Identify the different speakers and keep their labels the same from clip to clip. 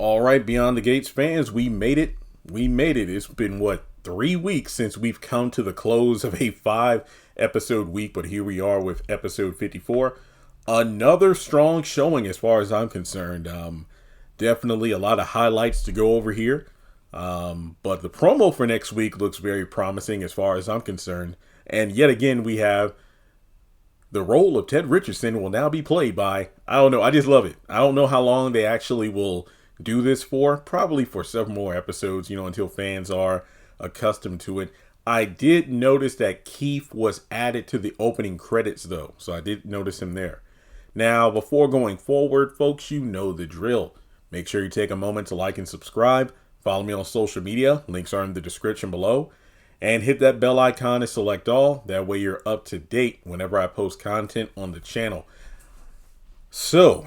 Speaker 1: All right, Beyond the Gates fans, we made it. We made it. It's been, 3 weeks since we've come to the close of a 5 episode week, but here we are with episode 54. Another strong showing as far as I'm concerned. Definitely a lot of highlights to go over here. But the promo for next week looks very promising as far as I'm concerned. And yet again, we have the role of Ted Richardson will now be played by, I don't know, I just love it. I don't know how long they actually will do this for, probably for several more episodes, until fans are accustomed to it. I did notice that Keith was added to the opening credits though, so I did notice him there. Now, before going forward, folks, you know the drill. Make sure you take a moment to like and subscribe. Follow me on social media. Links are in the description below. And hit that bell icon to select all. That way you're up to date whenever I post content on the channel. So,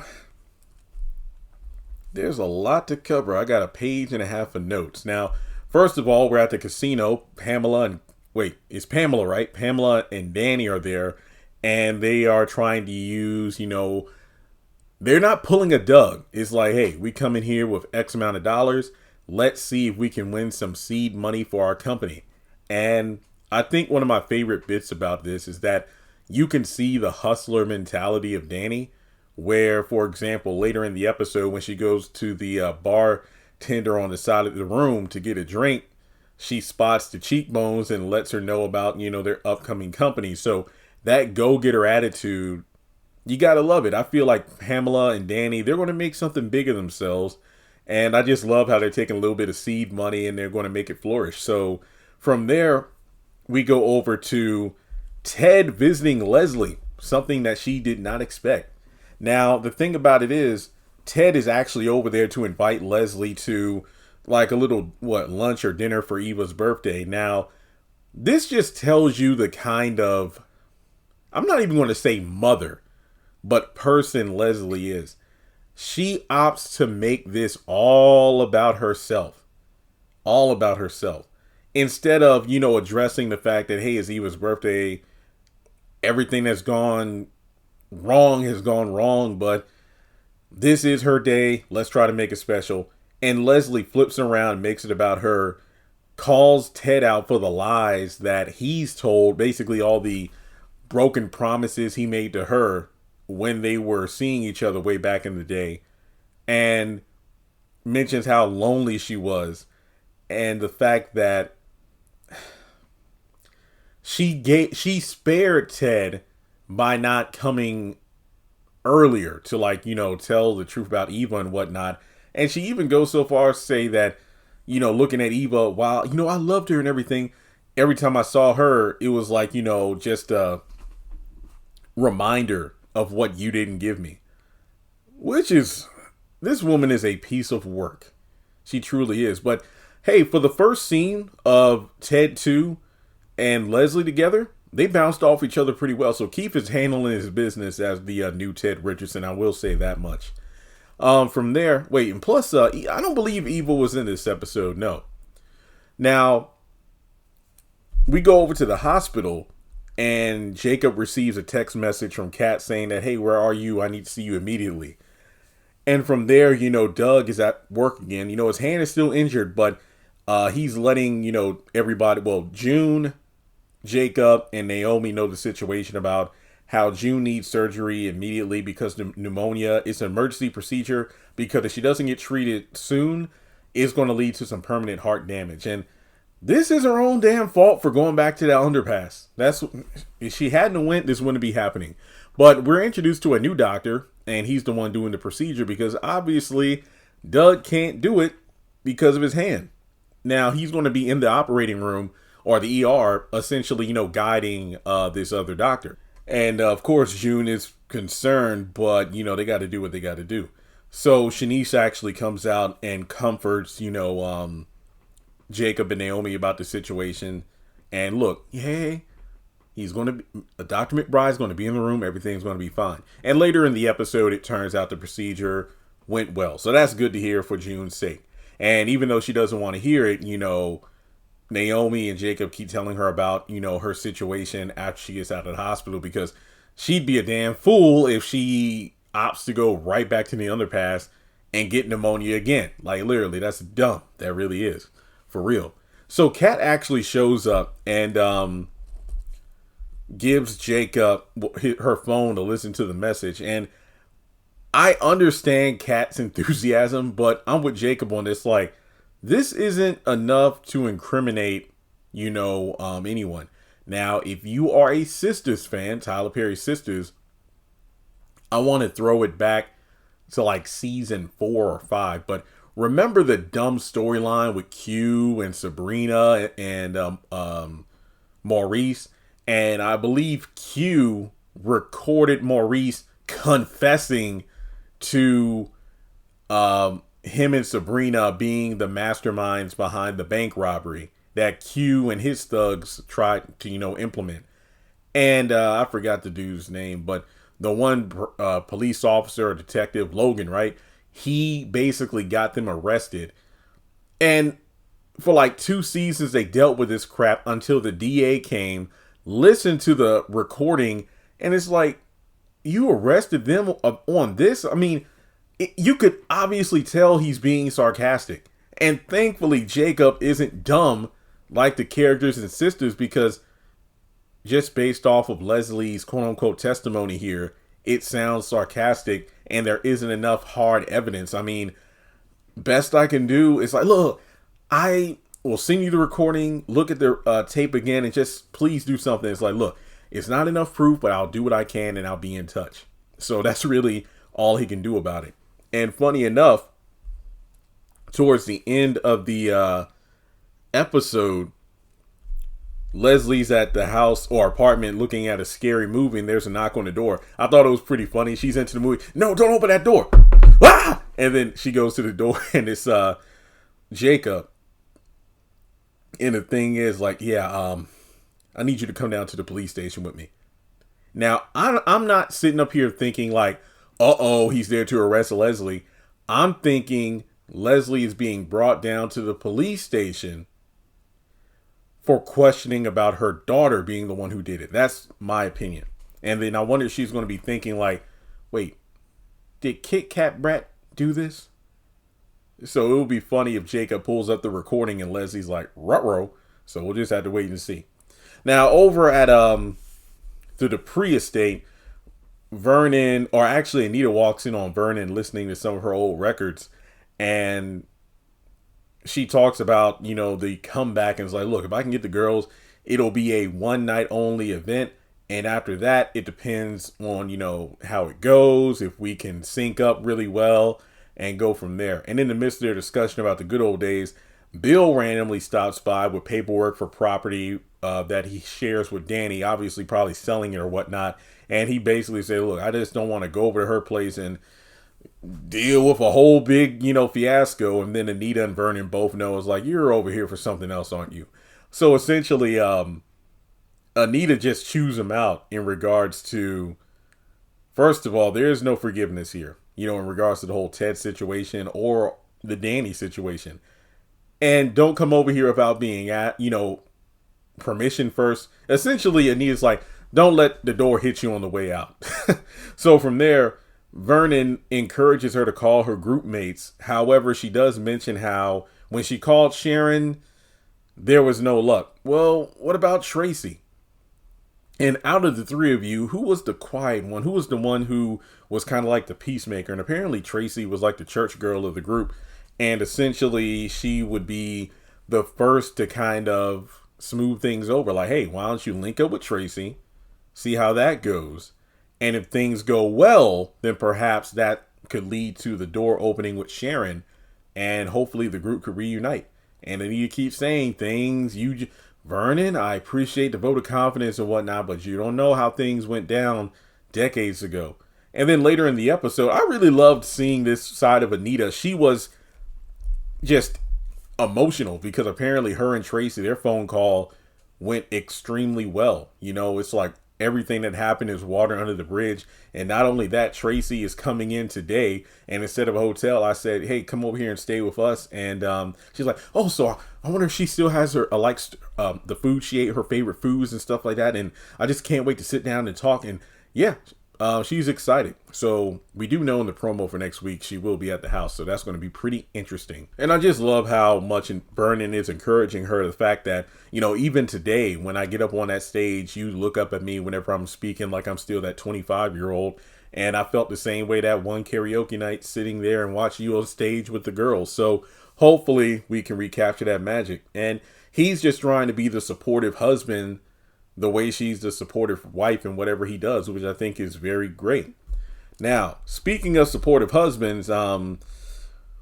Speaker 1: there's a lot to cover. I got a page and a half of notes. Now, first of all, we're at the casino. It's Pamela, right? Pamela and Danny are there. And they are trying to use, they're not pulling a Doug. It's like, hey, we come in here with X amount of dollars. Let's see if we can win some seed money for our company. And I think one of my favorite bits about this is that you can see the hustler mentality of Danny, where, for example, later in the episode, when she goes to the bartender on the side of the room to get a drink, she spots the cheekbones and lets her know about, their upcoming company. So that go-getter attitude, you got to love it. I feel like Pamela and Danny, they're going to make something big of themselves. And I just love how they're taking a little bit of seed money and they're going to make it flourish. So from there, we go over to Ted visiting Leslie, something that she did not expect. Now, the thing about it is, Ted is actually over there to invite Leslie to like a little, lunch or dinner for Eva's birthday. Now, this just tells you the kind of, I'm not even going to say mother, but person Leslie is. She opts to make this all about herself. All about herself. Instead of, addressing the fact that, hey, it's Eva's birthday. Everything that's gone wrong has gone wrong, but this is her day. Let's try to make it special. And Leslie flips around, makes it about her, calls Ted out for the lies that he's told, basically all the broken promises he made to her when they were seeing each other way back in the day, and mentions how lonely she was and the fact that she spared Ted by not coming earlier to tell the truth about Eva and whatnot. And she even goes so far as to say that, looking at Eva, while, I loved her and everything, every time I saw her, it was like, just a reminder of what you didn't give me. This woman is a piece of work. She truly is. But hey, for the first scene of Ted 2 and Leslie together, they bounced off each other pretty well. So Keith is handling his business as the new Ted Richardson. I will say that much. From there, and plus, I don't believe Eva was in this episode. No. Now, we go over to the hospital, and Jacob receives a text message from Kat saying that, hey, where are you? I need to see you immediately. And from there, Doug is at work again. His hand is still injured, but he's letting, everybody, June, Jacob, and Naomi know the situation about how June needs surgery immediately because of pneumonia. It's an emergency procedure because if she doesn't get treated soon, it's going to lead to some permanent heart damage. And this is her own damn fault for going back to that underpass. If she hadn't went, this wouldn't be happening. But we're introduced to a new doctor, and he's the one doing the procedure because obviously Doug can't do it because of his hand. Now, he's going to be in the operating room or the ER, essentially, guiding this other doctor. And of course, June is concerned, but, they got to do what they got to do. So Shanice actually comes out and comforts, Jacob and Naomi about the situation. And look, hey, Dr. McBride's going to be in the room. Everything's going to be fine. And later in the episode, it turns out the procedure went well. So that's good to hear for June's sake. And even though she doesn't want to hear it, Naomi and Jacob keep telling her about, her situation after she gets out of the hospital, because she'd be a damn fool if she opts to go right back to the underpass and get pneumonia again. Like, literally, that's dumb. That really is. For real. So Kat actually shows up and gives Jacob her phone to listen to the message. And I understand Kat's enthusiasm, but I'm with Jacob on this. Like, this isn't enough to incriminate, anyone. Now, if you are a Sisters fan, Tyler Perry Sisters, I want to throw it back to like season 4 or 5. But remember the dumb storyline with Q and Sabrina and Maurice? And I believe Q recorded Maurice confessing to him and Sabrina being the masterminds behind the bank robbery that Q and his thugs tried to, implement. And I forgot the dude's name, but the one police officer or detective, Logan, right? He basically got them arrested. And for like 2 seasons, they dealt with this crap until the DA came, listened to the recording, and it's like, you arrested them on this? I mean, you could obviously tell he's being sarcastic. And thankfully, Jacob isn't dumb like the characters in Sisters, because just based off of Leslie's quote-unquote testimony here, it sounds sarcastic and there isn't enough hard evidence. I mean, best I can do is like, look, I will send you the recording, look at the tape again, and just please do something. It's like, look, it's not enough proof, but I'll do what I can and I'll be in touch. So that's really all he can do about it. And funny enough, towards the end of the episode, Leslie's at the house or apartment looking at a scary movie, and there's a knock on the door. I thought it was pretty funny. She's into the movie. No, don't open that door. Ah! And then she goes to the door, and it's Jacob. And the thing is, like, yeah, I need you to come down to the police station with me. Now, I'm not sitting up here thinking like, uh-oh, he's there to arrest Leslie. I'm thinking Leslie is being brought down to the police station for questioning about her daughter being the one who did it. That's my opinion. And then I wonder if she's going to be thinking like, wait, did Kit Kat Brat do this? So it would be funny if Jacob pulls up the recording and Leslie's like, ruh-roh. So we'll just have to wait and see. Now, over at the Dupree estate, Vernon, or actually Anita walks in on Vernon listening to some of her old records, and she talks about, the comeback, and is like, look, if I can get the girls, it'll be a one night only event. And after that, it depends on, how it goes, if we can sync up really well and go from there. And in the midst of their discussion about the good old days, Bill randomly stops by with paperwork for property that he shares with Danny, obviously probably selling it or whatnot. And he basically said, look, I just don't want to go over to her place and deal with a whole big, fiasco. And then Anita and Vernon both know it's like, you're over here for something else, aren't you? So essentially, Anita just chews him out in regards to, first of all, there is no forgiveness here, in regards to the whole Ted situation or the Danny situation. And don't come over here without being at, permission first. Essentially, Anita's like, don't let the door hit you on the way out. So from there, Vernon encourages her to call her group mates. However, she does mention how when she called Sharon, there was no luck. Well, what about Tracy? And out of the three of you, who was the quiet one? Who was the one who was kind of like the peacemaker? And apparently Tracy was like the church girl of the group. And essentially she would be the first to kind of smooth things over. Like, hey, why don't you link up with Tracy? See how that goes. And if things go well, then perhaps that could lead to the door opening with Sharon. And hopefully the group could reunite. And then you keep saying things. Vernon, I appreciate the vote of confidence and whatnot, but you don't know how things went down decades ago. And then later in the episode, I really loved seeing this side of Anita. She was just emotional because apparently her and Tracy, their phone call went extremely well. It's like everything that happened is water under the bridge. And not only that, Tracy is coming in today, and instead of a hotel, I said, hey, come over here and stay with us. And she's like, oh, so I wonder if she still has her likes the food she ate, her favorite foods and stuff like that. And I just can't wait to sit down and talk. And yeah, She's excited. So we do know in the promo for next week she will be at the house. So that's going to be pretty interesting. And I just love how much Vernon is encouraging her. The fact that, even today when I get up on that stage, you look up at me whenever I'm speaking like I'm still that 25-year-old. And I felt the same way that one karaoke night sitting there and watching you on stage with the girls. So hopefully we can recapture that magic. And he's just trying to be the supportive husband the way she's the supportive wife in whatever he does, which I think is very great. Now, speaking of supportive husbands,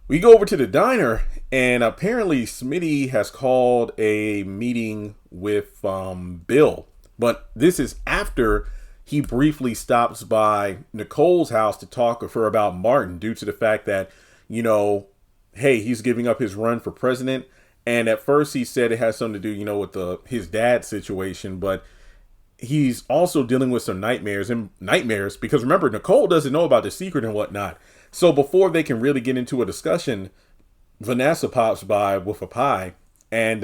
Speaker 1: we go over to the diner, and apparently Smitty has called a meeting with Bill. But this is after he briefly stops by Nicole's house to talk with her about Martin due to the fact that, hey, he's giving up his run for president. And at first he said it has something to do, with his dad's situation, but he's also dealing with some nightmares because remember, Nicole doesn't know about the secret and whatnot. So before they can really get into a discussion, Vanessa pops by with a pie and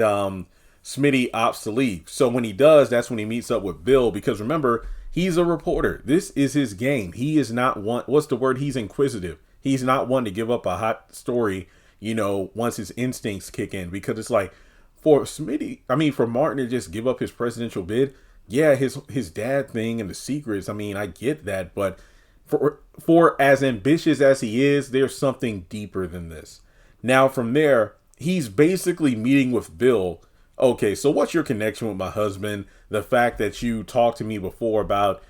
Speaker 1: Smitty opts to leave. So when he does, that's when he meets up with Bill because remember, he's a reporter. This is his game. He is not one. What's the word? He's inquisitive. He's not one to give up a hot story once his instincts kick in, because it's like for Martin to just give up his presidential bid. Yeah, his dad thing and the secrets. I get that, but for as ambitious as he is, there's something deeper than this. Now from there, he's basically meeting with Bill. Okay, so what's your connection with my husband? The fact that you talked to me before about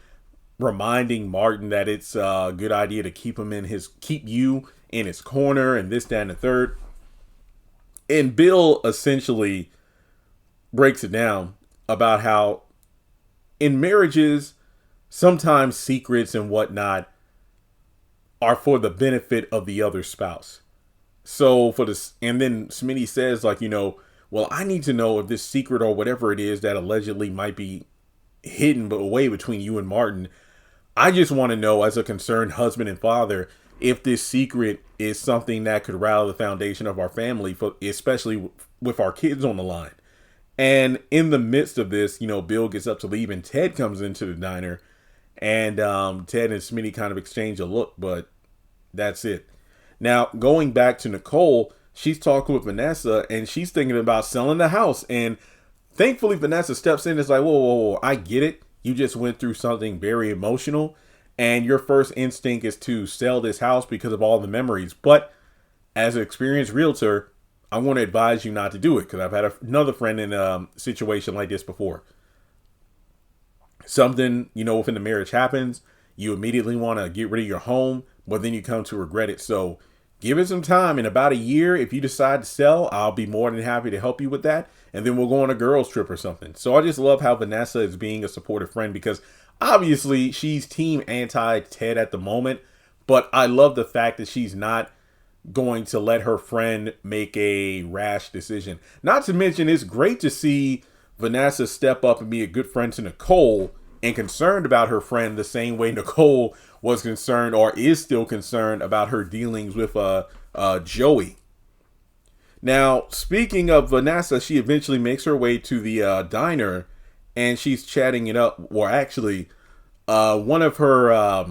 Speaker 1: reminding Martin that it's a good idea to keep you in his corner and this, that, and the third. And Bill essentially breaks it down about how in marriages, sometimes secrets and whatnot are for the benefit of the other spouse. So and then Smitty says well, I need to know if this secret or whatever it is that allegedly might be hidden away between you and Martin. I just want to know as a concerned husband and father, if this secret is something that could rattle the foundation of our family, especially with our kids on the line. And in the midst of this, Bill gets up to leave and Ted comes into the diner and Ted and Smitty kind of exchange a look, but that's it. Now, going back to Nicole, she's talking with Vanessa and she's thinking about selling the house. And thankfully, Vanessa steps in and is like, whoa, I get it. You just went through something very emotional. And your first instinct is to sell this house because of all the memories. But as an experienced realtor, I want to advise you not to do it because I've had another friend in a situation like this before. Something, within the marriage happens. You immediately want to get rid of your home, but then you come to regret it. So give it some time. In about a year, if you decide to sell, I'll be more than happy to help you with that. And then we'll go on a girls trip or something. So I just love how Vanessa is being a supportive friend because obviously she's team anti-Ted at the moment. But I love the fact that she's not going to let her friend make a rash decision. Not to mention, it's great to see Vanessa step up and be a good friend to Nicole and concerned about her friend the same way Nicole was concerned or is still concerned about her dealings with Joey. Now, speaking of Vanessa, she eventually makes her way to the diner and she's chatting it up. Or actually, one of her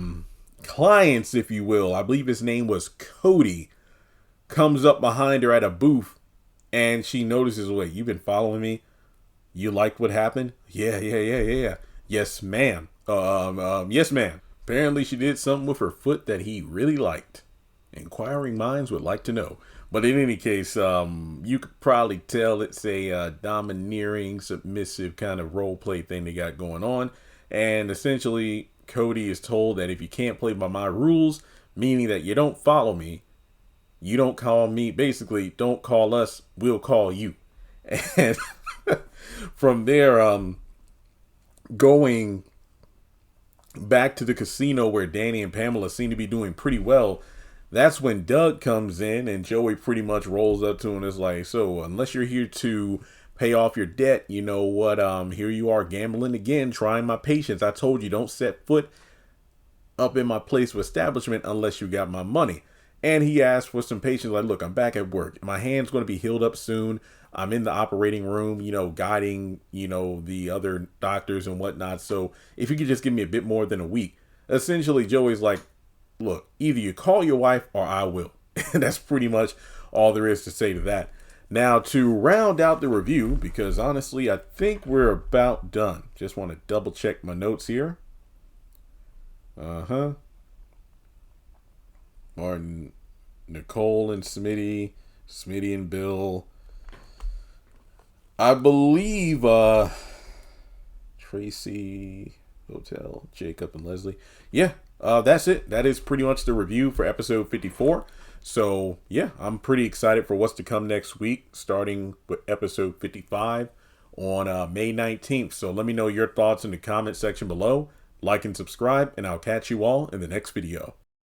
Speaker 1: clients, if you will, I believe his name was Cody, comes up behind her at a booth and she notices, wait, you've been following me? You liked what happened? Yeah. Yes, ma'am. Yes, ma'am. Apparently she did something with her foot that he really liked. Inquiring minds would like to know. But in any case, you could probably tell it's a domineering, submissive kind of role play thing they got going on. And essentially, Cody is told that if you can't play by my rules, meaning that you don't follow me, you don't call me, basically, don't call us, we'll call you. And from there, going back to the casino where Danny and Pamela seem to be doing pretty well, that's when Doug comes in and Joey pretty much rolls up to him and is like, so unless you're here to pay off your debt, you know what, here you are gambling again, trying my patience. I told you don't set foot up in my place of establishment unless you got my money. And he asked for some patience, like, look, I'm back at work. My hand's going to be healed up soon. I'm in the operating room, guiding, the other doctors and whatnot. So if you could just give me a bit more than a week. essentially Joey's like, look, either you call your wife or I will. And that's pretty much all there is to say to that. Now, to round out the review, because honestly, I think we're about done. Just want to double check my notes here. Martin, Nicole and Smitty and Bill. I believe Tracy, Hotel, Jacob, and Leslie. Yeah, that's it. That is pretty much the review for episode 54. So, yeah, I'm pretty excited for what's to come next week, starting with episode 55 on May 19th. So let me know your thoughts in the comment section below. Like and subscribe, and I'll catch you all in the next video.